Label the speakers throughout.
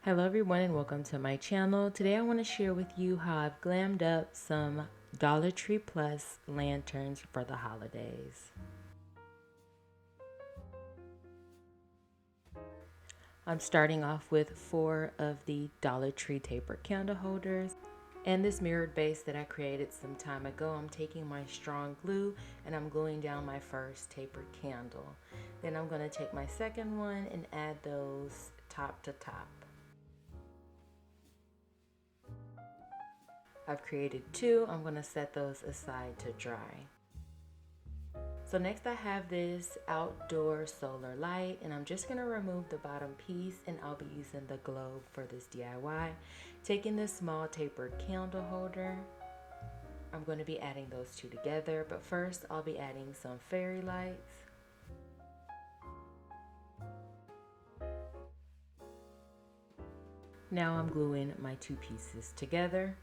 Speaker 1: Hello everyone and welcome to my channel. Today I want to share with you how I've glammed up some Dollar Tree Plus lanterns for the holidays. I'm starting off with 4 of the Dollar Tree taper candle holders and this mirrored base that I created some time ago. I'm taking my strong glue and I'm gluing down my first taper candle. Then I'm going to take my second one and add those top to top. I've created 2. I'm going to set those aside to dry. So next I have this outdoor solar light and I'm just going to remove the bottom piece and I'll be using the globe for this DIY. Taking this small tapered candle holder, I'm going to be adding those 2 together, but first I'll be adding some fairy lights. Now I'm gluing my 2 pieces together.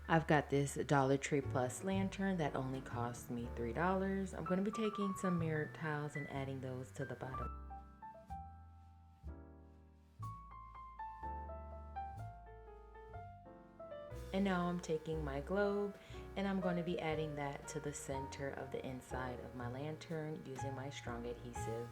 Speaker 1: I've got this Dollar Tree Plus lantern that only cost me $3. I'm going to be taking some mirrored tiles and adding those to the bottom. And now I'm taking my globe and I'm going to be adding that to the center of the inside of my lantern using my strong adhesive.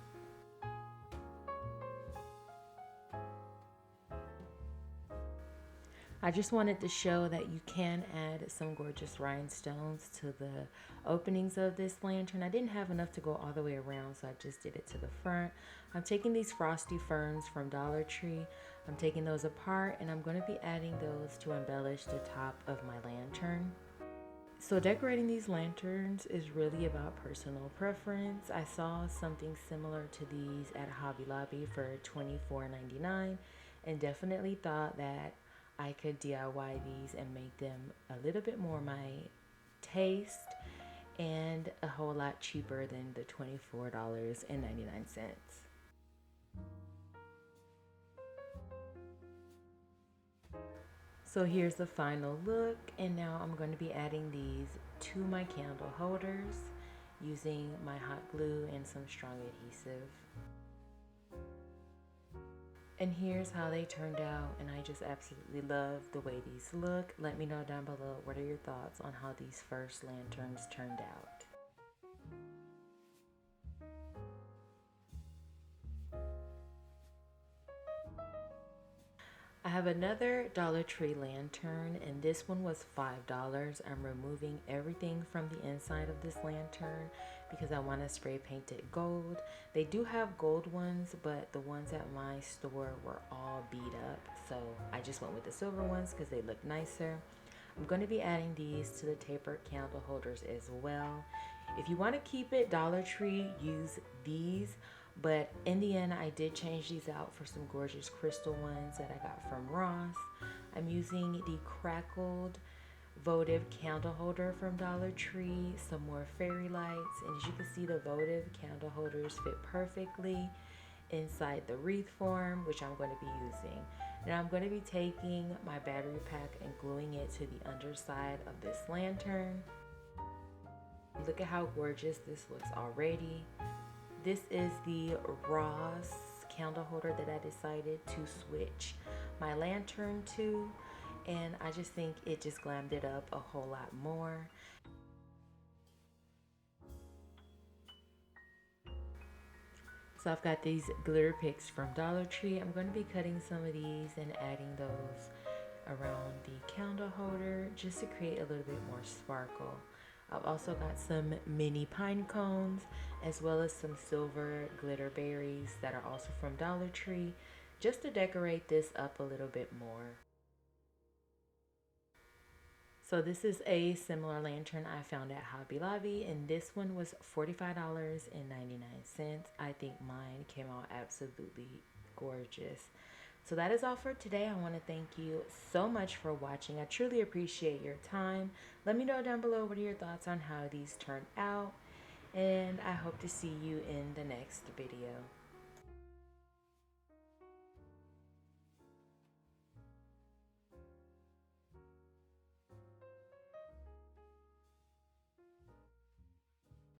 Speaker 1: I just wanted to show that you can add some gorgeous rhinestones to the openings of this lantern. I didn't have enough to go all the way around, so I just did it to the front. I'm taking these frosty ferns from Dollar Tree. I'm taking those apart and I'm going to be adding those to embellish the top of my lantern. So decorating these lanterns is really about personal preference. I saw something similar to these at Hobby Lobby for $24.99 and definitely thought that I could DIY these and make them a little bit more my taste and a whole lot cheaper than the $24.99. So here's the final look, and now I'm going to be adding these to my candle holders using my hot glue and some strong adhesive. And here's how they turned out, and I just absolutely love the way these look. Let me know down below what are your thoughts on how these first lanterns turned out. I have another Dollar Tree lantern and this one was $5. I'm removing everything from the inside of this lantern because I want to spray paint it gold. They do have gold ones, but the ones at my store were all beat up, so I just went with the silver ones because they look nicer. I'm going to be adding these to the tapered candle holders as well. If you want to keep it Dollar Tree, use these. But in the end, I did change these out for some gorgeous crystal ones that I got from Ross. I'm using the crackled votive candle holder from Dollar Tree, some more fairy lights, and as you can see, the votive candle holders fit perfectly inside the wreath form, which I'm going to be using. Now I'm going to be taking my battery pack and gluing it to the underside of this lantern. Look at how gorgeous this looks already. This is the Ross candle holder that I decided to switch my lantern to, and I just think it just glammed it up a whole lot more. So I've got these glitter picks from Dollar Tree. I'm going to be cutting some of these and adding those around the candle holder just to create a little bit more sparkle. I've also got some mini pine cones as well as some silver glitter berries that are also from Dollar Tree just to decorate this up a little bit more. So this is a similar lantern I found at Hobby Lobby and this one was $45.99. I think mine came out absolutely gorgeous. So that is all for today. I want to thank you so much for watching. I truly appreciate your time. Let me know down below what are your thoughts on how these turned out. And I hope to see you in the next video.